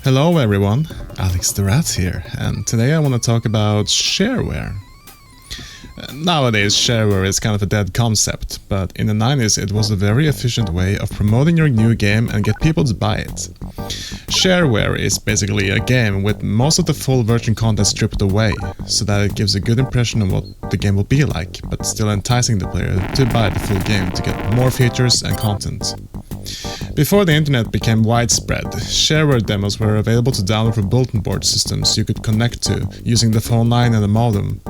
Hello everyone, Alyxx the Rat here, and today I want to talk about shareware. Nowadays shareware is kind of a dead concept, but in the 90s it was a very efficient way of promoting your new game and get people to buy it. Shareware is basically a game with most of the full version content stripped away, so that it gives a good impression of what the game will be like, but still enticing the player to buy the full game to get more features and content. Before the internet became widespread, shareware demos were available to download from bulletin board systems you could connect to using the phone line and a modem.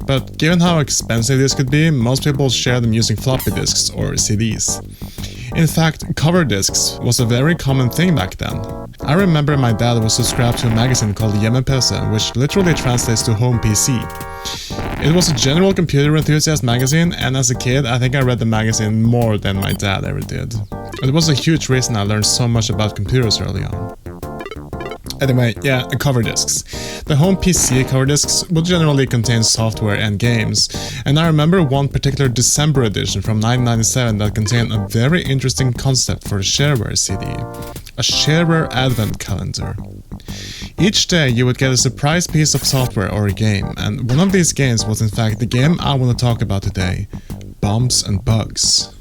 But given how expensive this could be, most people share them using floppy disks or CDs. In fact, cover disks was a very common thing back then. I remember my dad was subscribed to a magazine called Hjemmepc, which literally translates to home PC. It was a general computer enthusiast magazine, and as a kid I think I read the magazine more than my dad ever did. It was a huge reason I learned so much about computers early on. Anyway, yeah, cover disks. The home PC cover disks would generally contain software and games, and I remember one particular December edition from 1997 that contained a very interesting concept for the Shareware CD, a Shareware advent calendar. Each day you would get a surprise piece of software or a game, and one of these games was in fact the game I want to talk about today, Bombs and Bugs.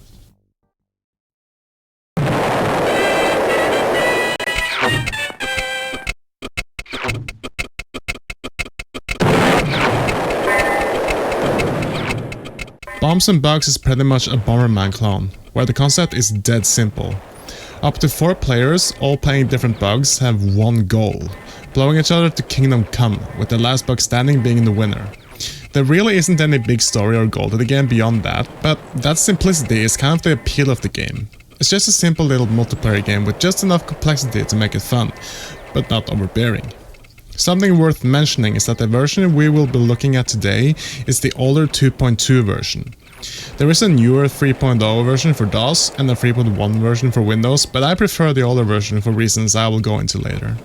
Bombs and Bugs is pretty much a Bomberman clone, where the concept is dead simple. Up to 4 players, all playing different bugs, have one goal: blowing each other to Kingdom Come, with the last bug standing being the winner. There really isn't any big story or goal to the game beyond that, but that simplicity is kind of the appeal of the game. It's just a simple little multiplayer game with just enough complexity to make it fun, but not overbearing. Something worth mentioning is that the version we will be looking at today is the older 2.2 version. There is a newer 3.0 version for DOS and a 3.1 version for Windows, but I prefer the older version for reasons I will go into later.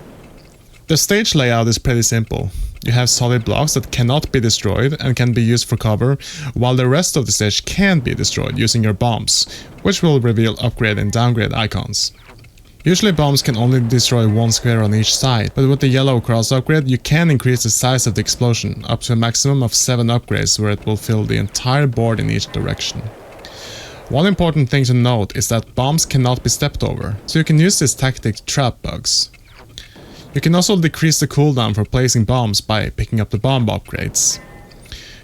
The stage layout is pretty simple. You have solid blocks that cannot be destroyed and can be used for cover, while the rest of the stage can be destroyed using your bombs, which will reveal upgrade and downgrade icons. Usually bombs can only destroy one square on each side, but with the yellow cross upgrade you can increase the size of the explosion up to a maximum of 7 upgrades, where it will fill the entire board in each direction. One important thing to note is that bombs cannot be stepped over, so you can use this tactic to trap bugs. You can also decrease the cooldown for placing bombs by picking up the bomb upgrades.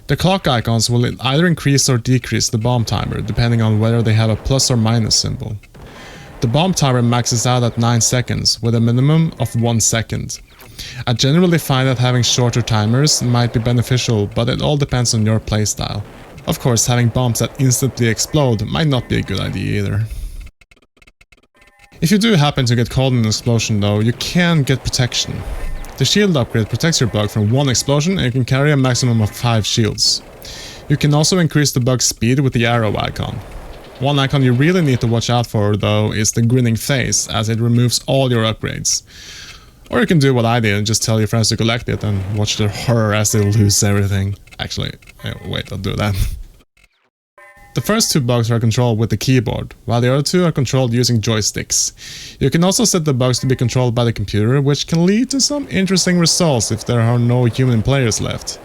The clock icons will either increase or decrease the bomb timer, depending on whether they have a plus or minus symbol. The bomb timer maxes out at 9 seconds, with a minimum of 1 second. I generally find that having shorter timers might be beneficial, but it all depends on your playstyle. Of course, having bombs that instantly explode might not be a good idea either. If you do happen to get caught in an explosion though, you can get protection. The shield upgrade protects your bug from 1 explosion, and you can carry a maximum of 5 shields. You can also increase the bug's speed with the arrow icon. One icon you really need to watch out for though is the grinning face, as it removes all your upgrades. Or you can do what I did and just tell your friends to collect it and watch their horror as they lose everything. Actually, wait, I'll do that. The first 2 bugs are controlled with the keyboard, while the other 2 are controlled using joysticks. You can also set the bugs to be controlled by the computer, which can lead to some interesting results if there are no human players left.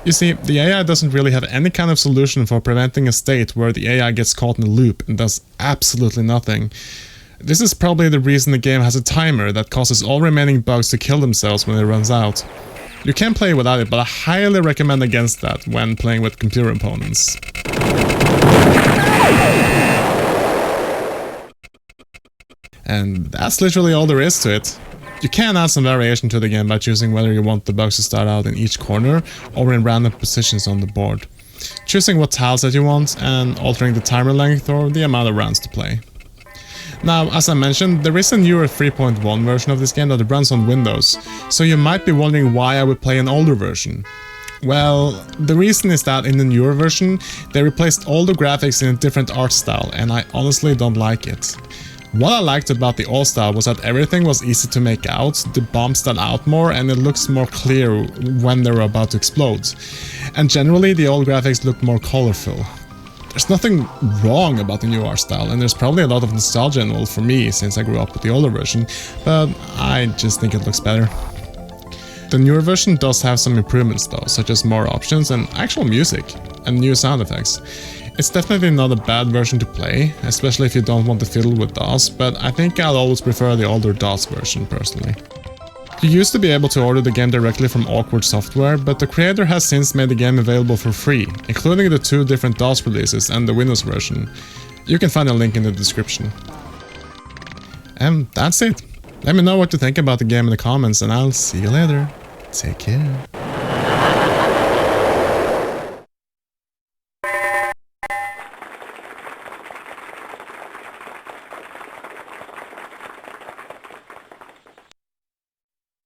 You see, the AI doesn't really have any kind of solution for preventing a state where the AI gets caught in a loop and does absolutely nothing. This is probably the reason the game has a timer that causes all remaining bugs to kill themselves when it runs out. You can play without it, but I highly recommend against that when playing with computer opponents. And that's literally all there is to it. You can add some variation to the game by choosing whether you want the bugs to start out in each corner or in random positions on the board, choosing what tiles that you want, and altering the timer length or the amount of rounds to play. Now, as I mentioned, there is a newer 3.1 version of this game that runs on Windows, so you might be wondering why I would play an older version. Well, the reason is that in the newer version, they replaced all the graphics in a different art style, and I honestly don't like it. What I liked about the old style was that everything was easy to make out, the bombs stand out more, and it looks more clear when they're about to explode. And generally the old graphics look more colorful. There's nothing wrong about the new art style, and there's probably a lot of nostalgia involved for me since I grew up with the older version, but I just think it looks better. The newer version does have some improvements though, such as more options and actual music, and new sound effects. It's definitely not a bad version to play, especially if you don't want to fiddle with DOS, but I think I'll always prefer the older DOS version personally. You used to be able to order the game directly from Awkward Software, but the creator has since made the game available for free, including the 2 different DOS releases and the Windows version. You can find a link in the description. And that's it. Let me know what you think about the game in the comments, and I'll see you later. Take care.